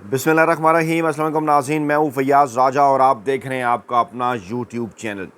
बिस्मिल्लाहिर्रहमानिर्रहीम। अस्सलाम वालेकुम नाज़रीन, मैं हूँ फैयाज़ राजा और आप देख रहे हैं आपका अपना यूट्यूब चैनल।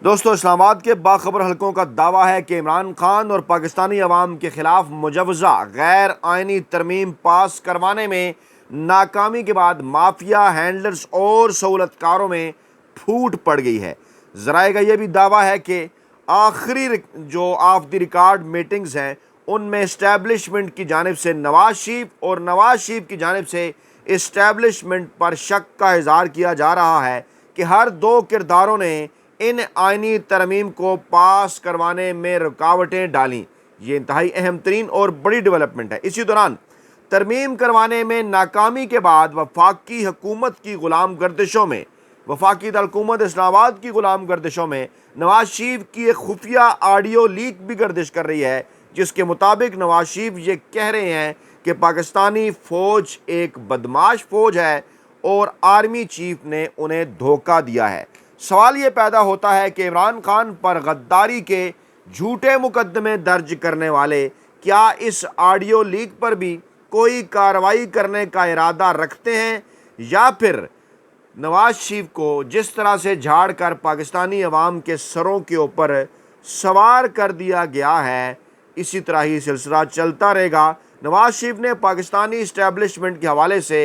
दोस्तों, इस्लामाबाद के बाखबर हलकों का दावा है कि इमरान खान और पाकिस्तानी अवाम के ख़िलाफ़ मुजवज़ा गैर आइनी तरमीम पास करवाने में नाकामी के बाद माफिया हैंडलर्स और सहूलतकारों में फूट पड़ गई है। ज़राए का यह भी दावा है कि आखिरी जो ऑफ द रिकॉर्ड मीटिंग्स हैं उनमें इस्टेब्लिशमेंट की जानिब से नवाज शरीफ और नवाज शरीफ की जानिब से इस्टेब्लिशमेंट पर शक का इजहार किया जा रहा है कि हर दो किरदारों ने इन आइनी तरमीम को पास करवाने में रुकावटें डालीं। ये इंतहाई अहम तरीन और बड़ी डेवलपमेंट है। इसी दौरान तरमीम करवाने में नाकामी के बाद वफाकी हुकूमत की गुलाम गर्दिशों में वफाकी हुकूमत इस्लामाबाद की गुलाम गर्दिशों में नवाज शरीफ की एक खुफिया ऑडियो लीक भी गर्दिश कर रही है, जिसके मुताबिक नवाज शरीफ ये कह रहे हैं कि पाकिस्तानी फ़ौज एक बदमाश फ़ौज है और आर्मी चीफ ने उन्हें धोखा दिया है। सवाल ये पैदा होता है कि इमरान खान पर गद्दारी के झूठे मुकदमे दर्ज करने वाले क्या इस ऑडियो लीक पर भी कोई कार्रवाई करने का इरादा रखते हैं, या फिर नवाज शरीफ को जिस तरह से झाड़ कर पाकिस्तानी अवाम के सरों के ऊपर सवार कर दिया गया है इसी तरह ही सिलसिला चलता रहेगा। नवाज शरीफ ने पाकिस्तानी इस्टेब्लिशमेंट के हवाले से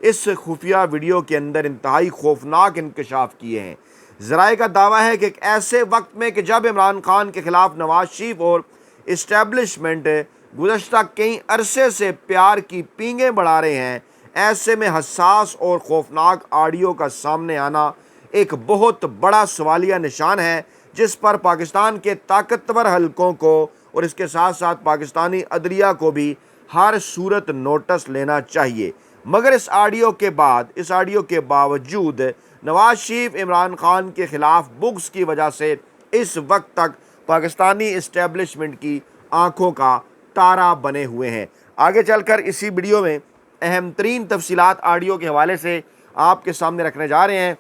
इस खुफिया वीडियो के अंदर इंतहाई खौफनाक इंकशाफ किए हैं। ज़राए का दावा है कि ऐसे वक्त में कि जब इमरान खान के ख़िलाफ़ नवाज शरीफ और इस्टेब्लिशमेंट गुज़श्ता कई अरसे से प्यार की पींगें बढ़ा रहे हैं, ऐसे में हसास और खौफनाक ऑडियो का सामने आना एक बहुत बड़ा सवालिया निशान है, जिस पर पाकिस्तान के ताकतवर हलकों को और इसके साथ साथ पाकिस्तानी अदलिया को भी हर सूरत नोटिस लेना चाहिए। मगर इस ऑडियो के बावजूद नवाज शरीफ इमरान खान के ख़िलाफ़ बुग्स की वजह से इस वक्त तक पाकिस्तानी इस्टेब्लिशमेंट की आंखों का तारा बने हुए हैं। आगे चलकर इसी वीडियो में अहम तरीन तफसीलात ऑडियो के हवाले से आपके सामने रखने जा रहे हैं,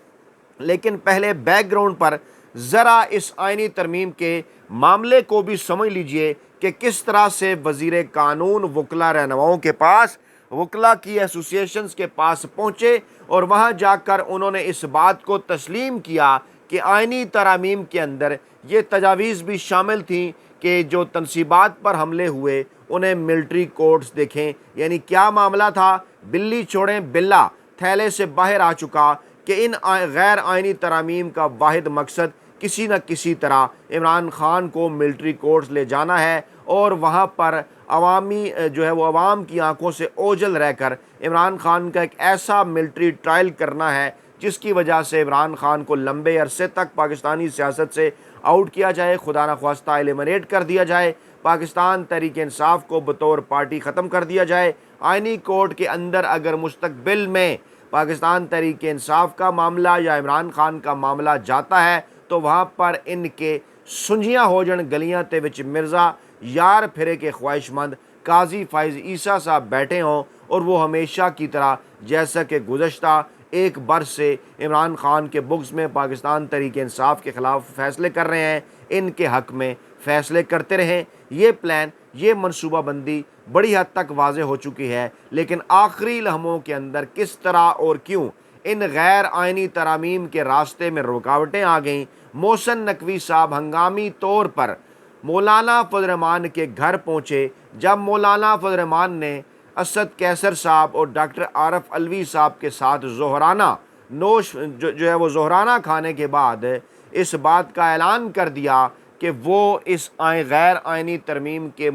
लेकिन पहले बैकग्राउंड पर ज़रा इस आइनी तरमीम के मामले को भी समझ लीजिए कि किस तरह से वज़ीर कानून वकला रहनुमाओं के पास, वकला की एसोसिएशंस के पास पहुँचे और वहाँ जाकर उन्होंने इस बात को तस्लीम किया कि आइनी तरमीम के अंदर ये तजावीज़ भी शामिल थी कि जो तनसीबात पर हमले हुए उन्हें मिलिट्री कोर्ट्स देखें। यानी क्या मामला था, बिल्ली छोड़ें बिल्ला थैले से बाहर आ चुका कि इन गैर आइनी तरामीम का वाहिद मकसद किसी न किसी तरह इमरान खान को मिलिट्री कोर्ट्स ले जाना है और वहाँ पर अवामी जो है वो अवाम की आंखों से ओझल रहकर इमरान खान का एक ऐसा मिलिट्री ट्रायल करना है जिसकी वजह से इमरान खान को लंबे अरसे तक पाकिस्तानी सियासत से आउट किया जाए, खुदा न ख्वास्ता एलिमिनेट कर दिया जाए, पाकिस्तान तहरीक इंसाफ को बतौर पार्टी ख़त्म कर दिया जाए। आइनी कोर्ट के अंदर अगर मुस्तकबिल में पाकिस्तान तहरीक इंसाफ का मामला या इमरान खान का मामला जाता है तो वहाँ पर इनके सुंझियाँ हो जन गलियाँ ते विच मिर्ज़ा यार फिरे के ख्वाहिशमंद काजी फ़ाइज़ ईसा साहब बैठे हों और वो हमेशा की तरह जैसा कि गुज़श्ता एक बरस से इमरान खान के बुक्स में पाकिस्तान तहरीक इंसाफ के ख़िलाफ़ फ़ैसले कर रहे हैं, इनके हक़ में फ़ैसले करते रहें। ये प्लान, ये मनसूबाबंदी बड़ी हद तक वाज़ेह हो चुकी है, लेकिन आखिरी लम्हों के अंदर किस तरह और क्यों इन गैर आइनी तरामीम के रास्ते में रुकावटें आ गईं। मोहसिन नकवी साहब हंगामी तौर पर मौलाना फजल रहमान के घर पहुँचे। जब मौलाना फजल रहमान ने असद कैसर साहब और डॉक्टर आरफ अलवी साहब के साथ ज़ोहराना नोश जो है वो ज़ोहराना खाने के बाद इस बात का ऐलान कर दिया कि वो इस गैर आइनी तरमीम के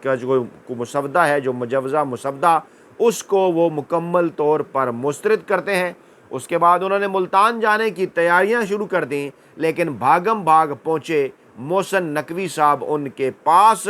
का जो मुसवदा है, जो मुजवज़ा मुसवदा, उसको वो मुकम्मल तौर पर मुस्तरद करते हैं। उसके बाद उन्होंने मुल्तान जाने की तैयारियां शुरू कर दी, लेकिन भागम भाग पहुँचे मोहसिन नकवी साहब उनके पास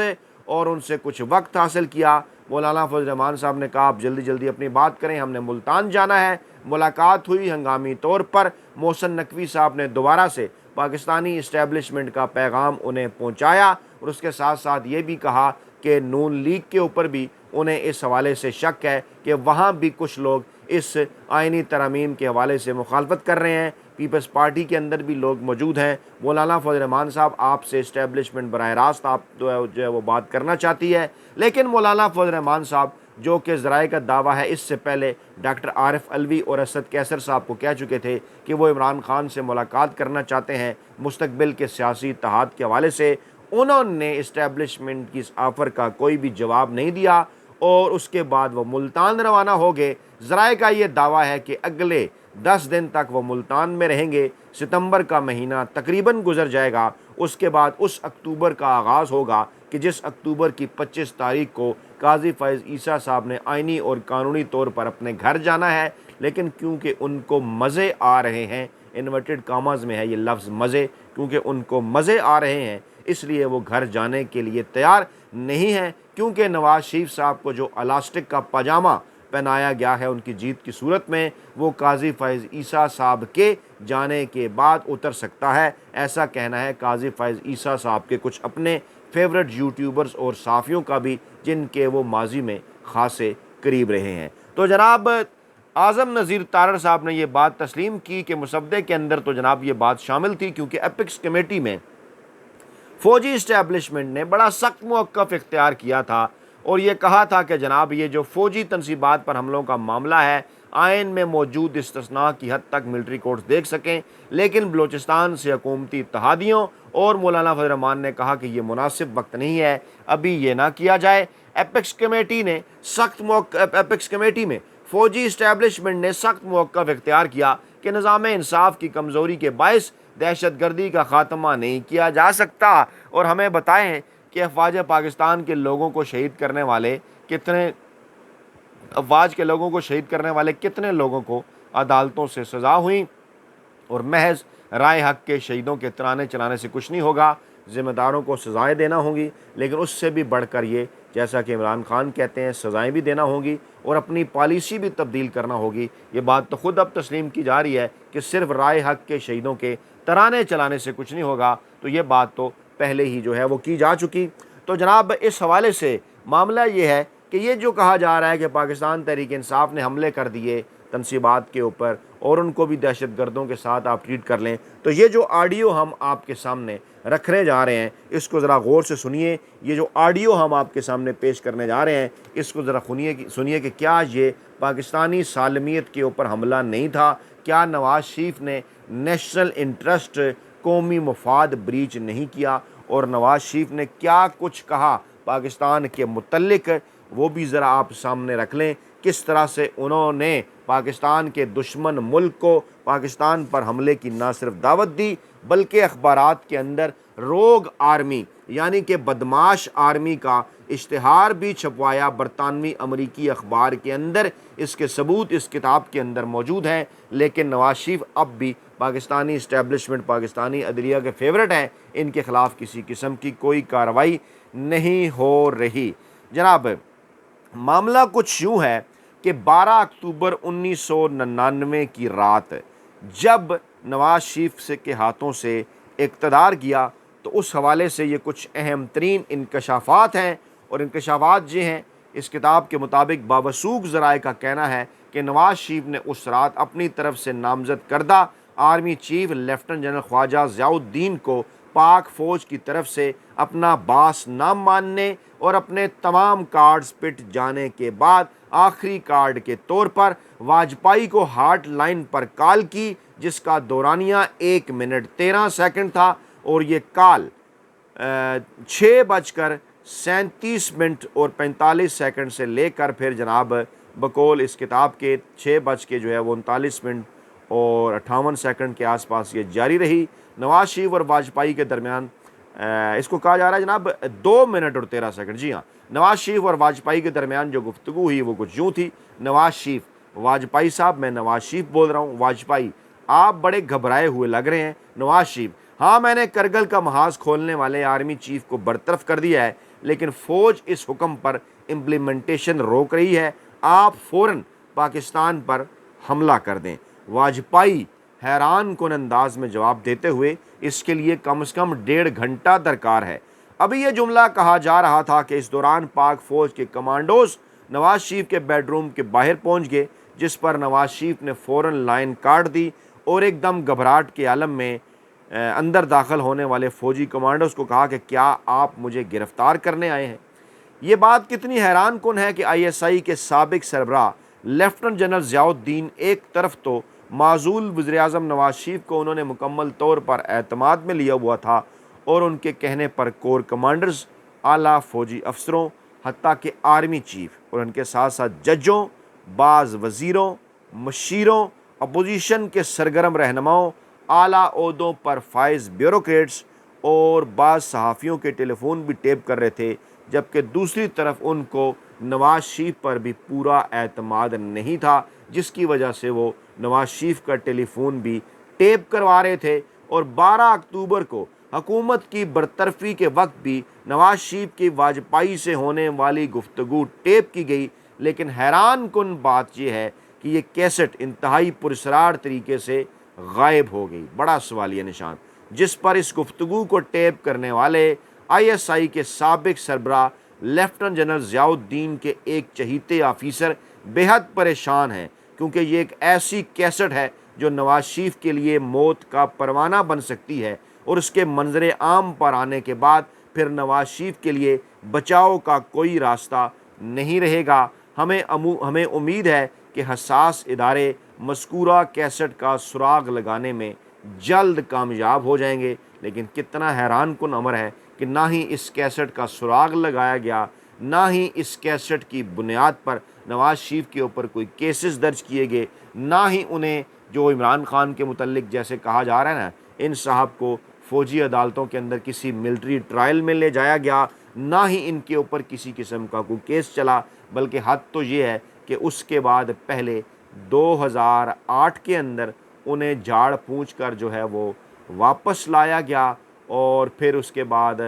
और उनसे कुछ वक्त हासिल किया। मौलाना फजल रहमान साहब ने कहा आप जल्दी जल्दी अपनी बात करें, हमने मुल्तान जाना है। मुलाकात हुई हंगामी तौर पर। मोहसिन नकवी साहब ने दोबारा से पाकिस्तानी इस्टेब्लिशमेंट का पैगाम उन्हें पहुंचाया और उसके साथ साथ ये भी कहा कि नून लीग के ऊपर भी उन्हें इस हवाले से शक है कि वहाँ भी कुछ लोग इस आइनी तरमीम के हवाले से मुखालफत कर रहे हैं। पीपल्स पार्टी के अंदर भी लोग मौजूद हैं। मौलाना फजल रहमान साहब आपसे इस्टेब्लिशमेंट बराह रास्त आप जो है वो बात करना चाहती है, लेकिन मौलाना फजल रहमान साहब जो कि ज़राए का दावा है। इससे पहले डॉक्टर आरिफ अलवी और असद कैसर साहब को कह चुके थे कि वो इमरान खान से मुलाकात करना चाहते हैं मुस्तकबिल के सियासी इत्तेहाद के हवाले से। उन्होंने इस्टेब्लिशमेंट की इस ऑफ़र का कोई भी जवाब नहीं दिया और उसके बाद वो मुल्तान रवाना हो गए। ज़राए का ये दावा है कि अगले 10 दिन तक वो मुल्तान में रहेंगे। सितंबर का महीना तकरीबन गुजर जाएगा, उसके बाद उस अक्टूबर का आगाज़ होगा कि जिस अक्टूबर की 25 तारीख को काजी फैज़ ईसा साहब ने आइनी और कानूनी तौर पर अपने घर जाना है। लेकिन क्योंकि उनको मज़े आ रहे हैं, इन्वर्टेड कामाज में है ये लफ्ज़ मज़े, क्योंकि उनको मज़े आ रहे हैं इसलिए वो घर जाने के लिए तैयार नहीं हैं। क्योंकि नवाज़ शरीफ साहब को जो इलास्टिक का पजामा पहनाया गया है उनकी जीत की सूरत में, वो काजी फैज़ ईसा साहब के जाने के बाद उतर सकता है। ऐसा कहना है काजी फैज़ ईसा साहब के कुछ अपने फेवरेट यूट्यूबर्स और साफ़ियों का भी, जिनके वो माजी में खासे करीब रहे हैं। तो जनाब आज़म नज़ीर तारड़ साहब ने ये बात तस्लीम की कि मुसद्दे के अंदर तो जनाब ये बात शामिल थी, क्योंकि एपिक्स कमेटी में फ़ौजी इस्टेब्लिशमेंट ने बड़ा सख्त मौक़िफ़ इख्तियार किया था और ये कहा था कि जनाब ये जो फ़ौजी तनसीबात पर हमलों का मामला है, आइन में मौजूद इस्तिस्ना की हद तक मिलिट्री कोर्ट्स देख सकें, लेकिन बलूचिस्तान से हुकूमती इत्तेहादियों और मौलाना फजल रहमान ने कहा कि ये मुनासिब वक्त नहीं है, अभी ये ना किया जाए। एपिक्स कमेटी में फ़ौजी इस्टेब्लिशमेंट ने सख्त मौक़िफ़ इख्तियार किया कि निज़ाम इंसाफ की कमज़ोरी के बायस दहशतगर्दी का ख़ात्मा नहीं किया जा सकता। और हमें बताएं कि अफवाज पाकिस्तान के लोगों को शहीद करने वाले कितने लोगों को अदालतों से सज़ा हुई और महज राय हक के शहीदों के तराने चलाने से कुछ नहीं होगा, ज़िम्मेदारों को सज़ाएँ देना होंगी। लेकिन उससे भी बढ़कर ये, जैसा कि इमरान खान कहते हैं, सज़ाएँ भी देना होंगी और अपनी पॉलिसी भी तब्दील करना होगी। ये बात तो ख़ुद अब तस्लीम की जा रही है कि सिर्फ राय हक के शहीदों के तराने चलाने से कुछ नहीं होगा, तो ये बात तो पहले ही जो है वो की जा चुकी। तो जनाब इस हवाले से मामला ये है कि ये जो कहा जा रहा है कि पाकिस्तान तहरीक इंसाफ ने हमले कर दिए तनसीबात के ऊपर और उनको भी दहशतगर्दों के साथ आप ट्रीट कर लें, तो ये जो ऑडियो हम आपके सामने रखने जा रहे हैं इसको ज़रा गौर से सुनिए। ये जो ऑडियो हम आपके सामने पेश करने जा रहे हैं इसको ज़रा सुनिए कि क्या ये पाकिस्तानी सालमियत के ऊपर हमला नहीं था? क्या नवाज़ शरीफ ने नेशनल इंटरेस्ट, कौमी मफाद ब्रीच नहीं किया? और नवाज़ शरीफ ने क्या कुछ कहा पाकिस्तान के मुतल्लिक, वो भी ज़रा आप सामने रख लें। किस तरह से उन्होंने पाकिस्तान के दुश्मन मुल्क को पाकिस्तान पर हमले की न सिर्फ दावत दी, बल्कि अखबारात के अंदर रोग आर्मी यानी कि बदमाश आर्मी का इश्तिहार भी छपवाया बरतानवी अमरीकी अखबार के अंदर। इसके सबूत इस किताब के अंदर मौजूद हैं। लेकिन नवाज शरीफ अब भी पाकिस्तानी इस्टेब्लिशमेंट, पाकिस्तानी अदलिया के फेवरेट हैं, इनके ख़िलाफ़ किसी किस्म की कोई कार्रवाई नहीं हो रही। जनाब मामला कुछ यूँ है कि 12 अक्टूबर 1999 की रात जब नवाज शरीफ से के हाथों से इक़्तिदार गया, तो उस हवाले से ये कुछ अहम तरीन इंकशाफात हैं। और इंकशाफात ये हैं, इस किताब के मुताबिक बावसूख ज़राए का कहना है कि नवाज शरीफ ने उस रात अपनी तरफ से नामज़द करदा army chief lieutenant general Khwaja Ziauddin को पाक फ़ौज की तरफ से अपना बास ना मानने और अपने तमाम कार्ड्स पिट जाने के बाद आखिरी कार्ड के तौर पर वाजपेयी को हार्ट लाइन पर कॉल की, जिसका दौरानिया 1 मिनट 13 सेकंड था। और ये कॉल 6:37 से लेकर फिर जनाब बकौल इस किताब के 6:39 और 58 के आसपास ये जारी रही। नवाज शरीफ और वाजपेयी के दरमियान इसको कहा जा रहा है जनाब 2 मिनट और 13 सेकंड। जी हाँ, नवाज शरीफ और वाजपेयी के दरमियान जो गुफ्तगू हुई वो कुछ यूँ थी। नवाज शरीफ, वाजपेयी साहब, मैं नवाज शरीफ बोल रहा हूँ, वाजपेयी आप बड़े घबराए हुए लग रहे हैं। नवाज शरीफ, हाँ मैंने करगिल का महाज खोलने वाले आर्मी चीफ को बरतरफ कर दिया है, लेकिन फ़ौज इस हुक्म पर इम्प्लीमेंटेशन रोक रही है, आप फ़ौरन पाकिस्तान पर हमला कर दें। वाजपेयी हैरान कुन अंदाज में जवाब देते हुए, इसके लिए कम से कम 1.5 घंटा दरकार है। अभी ये जुमला कहा जा रहा था कि इस दौरान पाक फ़ौज के कमांडोज नवाज शरीफ के बेडरूम के बाहर पहुंच गए, जिस पर नवाज शरीफ ने फ़ौरन लाइन काट दी और एकदम घबराहट के आलम में अंदर दाखिल होने वाले फ़ौजी कमांडोज को कहा कि क्या आप मुझे गिरफ़्तार करने आए हैं? ये बात कितनी हैरान कुन है कि ISI के साबिक सरबराह लेफ्टिनेंट जनरल ज़ियाउद्दीन एक तरफ तो माजूल वज़ीर-ए-आज़म नवाज शरीफ को उन्होंने मुकम्मल तौर पर एतमाद में लिया हुआ था और उनके कहने पर कोर कमांडर्स, आला फ़ौजी अफसरों, हत्ता के आर्मी चीफ और उनके साथ साथ जजों, बाज़ वज़ीरों, मशीरों, अपोजिशन के सरगर्म रहनुमाओं, आला ओहदों पर फाइज ब्यूरोक्रेट्स और बाज़ सहाफ़ियों के टेलीफोन भी टेप कर रहे थे, जबकि दूसरी तरफ उनको नवाज शरीफ पर भी पूरा एतमाद नहीं था, जिसकी वजह से वो नवाज शरीफ का टेलीफोन भी टेप करवा रहे थे। और 12 अक्टूबर को हुकूमत की बरतरफी के वक्त भी नवाज शरीफ की वाजपेयी से होने वाली गुफ्तगू टेप की गई, लेकिन हैरान कुन बात यह है कि ये कैसेट इंतहाई पुरस्रार तरीके से गायब हो गई। बड़ा सवालिया निशान, जिस पर इस गुफ्तगू को टेप करने वाले ISI के साबिक सरबराह लेफ्टिनेंट जनरल ज़ियाउद्दीन के एक चहीते ऑफिसर बेहद परेशान हैं, क्योंकि ये एक ऐसी कैसेट है जो नवाज शरीफ के लिए मौत का परवाना बन सकती है और उसके मंजर आम पर आने के बाद फिर नवाज शरीफ के लिए बचाव का कोई रास्ता नहीं रहेगा। हमें उम्मीद है कि हसास इदारे मज़कूरा कैसेट का सुराग लगाने में जल्द कामयाब हो जाएंगे, लेकिन कितना हैरान कुन अमर है कि ना ही इस कैसेट का सुराग लगाया गया, ना ही इस कैसेट की बुनियाद पर नवाज शरीफ के ऊपर कोई केसेस दर्ज किए गए, ना ही उन्हें जो इमरान खान के मुतल्लिक जैसे कहा जा रहा है ना, इन साहब को फ़ौजी अदालतों के अंदर किसी मिलिट्री ट्रायल में ले जाया गया, ना ही इनके ऊपर किसी किस्म का कोई केस चला। बल्कि हद तो ये है कि उसके बाद पहले 2008 के अंदर उन्हें झाड़ पूंछ कर जो है वो वापस लाया गया और फिर उसके बाद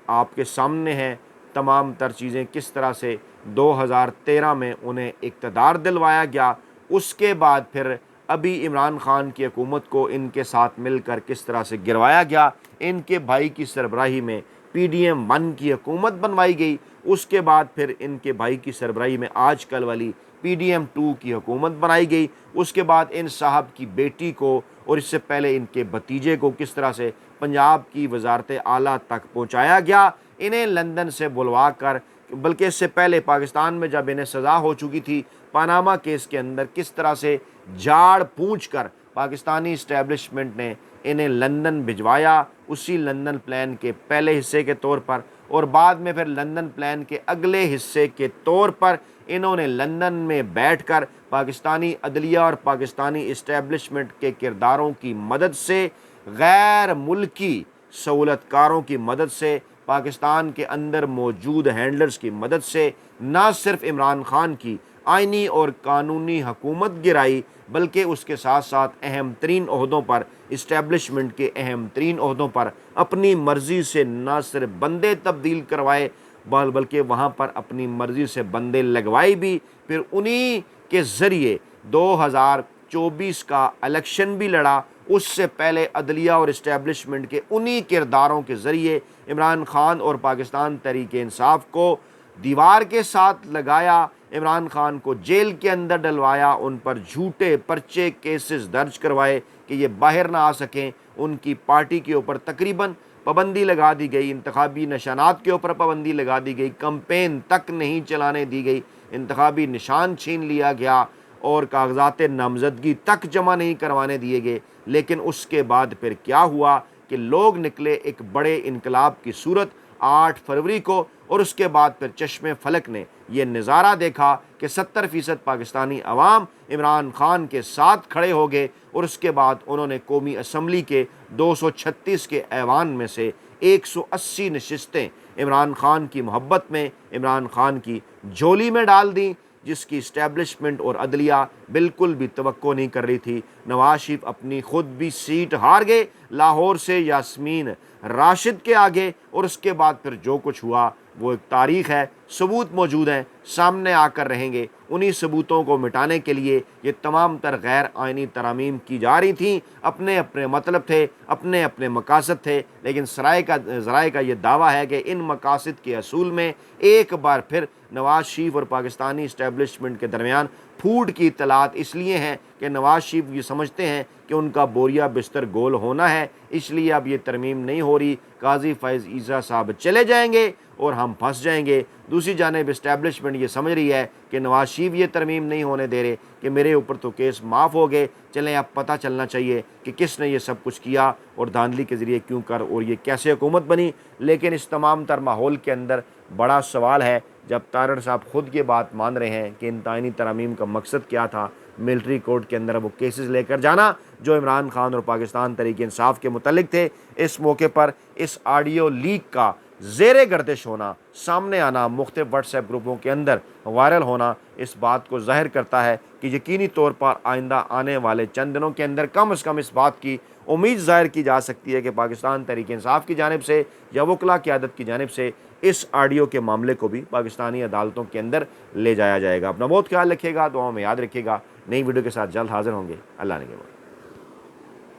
आपके सामने है तमाम तर चीज़ें किस तरह से 2013 में उन्हें इक़्तिदार दिलवाया गया। उसके बाद फिर अभी इमरान खान की हुकूमत को इनके साथ मिलकर किस तरह से गिरवाया गया, इनके भाई की सरबराही में PDM 1 की हुकूमत बनवाई गई। उसके बाद फिर इनके भाई की सरबराही में आजकल वाली PDM 2 की हुकूमत बनाई गई। उसके बाद इन साहब की बेटी को और इससे पहले इनके भतीजे को किस तरह से पंजाब की वजारत आला तक पहुँचाया गया, इन्हें लंदन से बुलवा कर, बल्कि इससे पहले पाकिस्तान में जब इन्हें सज़ा हो चुकी थी पनामा केस के अंदर, किस तरह से झाड़ पूंछ कर पाकिस्तानी इस्टेब्लिशमेंट ने इन्हें लंदन भिजवाया, उसी लंदन प्लान के पहले हिस्से के तौर पर, और बाद में फिर लंदन प्लान के अगले हिस्से के तौर पर इन्होंने लंदन में बैठकर पाकिस्तानी अदलिया और पाकिस्तानी इस्टेब्लिशमेंट के किरदारों की मदद से, गैर मुल्की सहूलतकारों की मदद से, पाकिस्तान के अंदर मौजूद हैंडलर्स की मदद से न सिर्फ इमरान खान की आइनी और कानूनी हुकूमत गिराई, बल्कि उसके साथ साथ अहम तरीन ओहदों पर, इस्टेब्लिशमेंट के अहम तरीन ओहदों पर अपनी मर्ज़ी से न सिर्फ बंदे तब्दील करवाए बल्कि वहाँ पर अपनी मर्ज़ी से बंदे लगवाए भी। फिर उन्हीं के ज़रिए 2024 का इलेक्शन भी लड़ा। उससे पहले अदलिया और इस्टेब्लिशमेंट के उन्हीं किरदारों के ज़रिए इमरान खान और पाकिस्तान तहरीक-ए-इंसाफ को दीवार के साथ लगाया, इमरान खान को जेल के अंदर डलवाया, उन पर झूठे पर्चे केसेस दर्ज करवाए कि ये बाहर ना आ सकें। उनकी पार्टी के ऊपर तकरीबन पाबंदी लगा दी गई, इंतखाबी निशानात के ऊपर पाबंदी लगा दी गई, कैंपेन तक नहीं चलाने दी गई, इंतखाबी निशान छीन लिया गया और कागजात नामजदगी तक जमा नहीं करवाने दिए गए। लेकिन उसके बाद फिर क्या हुआ कि लोग निकले एक बड़े इनकलाब की सूरत 8 फरवरी को, और उसके बाद फिर चश्मे फलक ने यह नज़ारा देखा कि 70% पाकिस्तानी अवाम इमरान खान के साथ खड़े हो गए और उसके बाद उन्होंने कौमी असम्बली के 236 के ऐवान में से 180 नशिस्तें इमरान खान की मोहब्बत में, इमरान खान की झोली में डाल दी, जिसकी इस्टेब्लिशमेंट और अदलिया बिल्कुल भी तवक्को नहीं कर रही थी। नवाज शरीफ अपनी खुद भी सीट हार गए लाहौर से यास्मीन राशिद के आगे, और उसके बाद फिर जो कुछ हुआ वो एक तारीख़ है, सबूत मौजूद हैं, सामने आकर रहेंगे। उन्हीं सबूतों को मिटाने के लिए ये तमाम तर गैर आइनी तरामीम की जा रही थी। अपने अपने मतलब थे, अपने अपने मकासद थे, लेकिन ज़राए का ये दावा है कि इन मकासद के असूल में एक बार फिर नवाज शरीफ और पाकिस्तानी इस्टेब्लिशमेंट के दरमियान फूट की इत्तलात इसलिए हैं कि नवाज शरीफ ये समझते हैं कि उनका बोरिया बिस्तर गोल होना है, इसलिए अब ये तरमीम नहीं हो रही। काजी फैज़ ईसा साहब चले जाएंगे और हम फंस जाएंगे। दूसरी जानिब इस्टेब्लिशमेंट ये समझ रही है कि नवाज शरीफ ये तरमीम नहीं होने दे रहे कि मेरे ऊपर तो केस माफ़ हो गए, चलें अब पता चलना चाहिए कि किसने ये सब कुछ किया और धांधली के ज़रिए क्यों कर और ये कैसे हुकूमत बनी। लेकिन इस तमाम तर माहौल के अंदर बड़ा सवाल है, जब तारड़ साहब ख़ुद ये बात मान रहे हैं कि इन ताइनी तरमीम का मकसद क्या था, मिलिट्री कोर्ट के अंदर वो केसेस लेकर जाना जो इमरान खान और पाकिस्तान तहरीक इंसाफ के मुतल्लिक थे। इस मौके पर इस ऑडियो लीक का ज़ेरे गर्दिश होना, सामने आना, मुख्तलिफ व्हाट्सएप ग्रुपों के अंदर वायरल होना इस बात को ज़ाहिर करता है कि यकीनी तौर पर आइंदा आने वाले चंद दिनों के अंदर कम से कम इस बात की उम्मीद ज़ाहिर की जा सकती है कि पाकिस्तान तहरीक इंसाफ की जानिब से या वकला क़यादत की जानिब से इस ऑडियो के मामले को भी पाकिस्तानी अदालतों के अंदर ले जाया जाएगा। अपना बहुत ख्याल रखिएगा, दुआओं में याद रखिएगा। नई वीडियो के साथ जल्द हाजिर होंगे। अल्लाह ने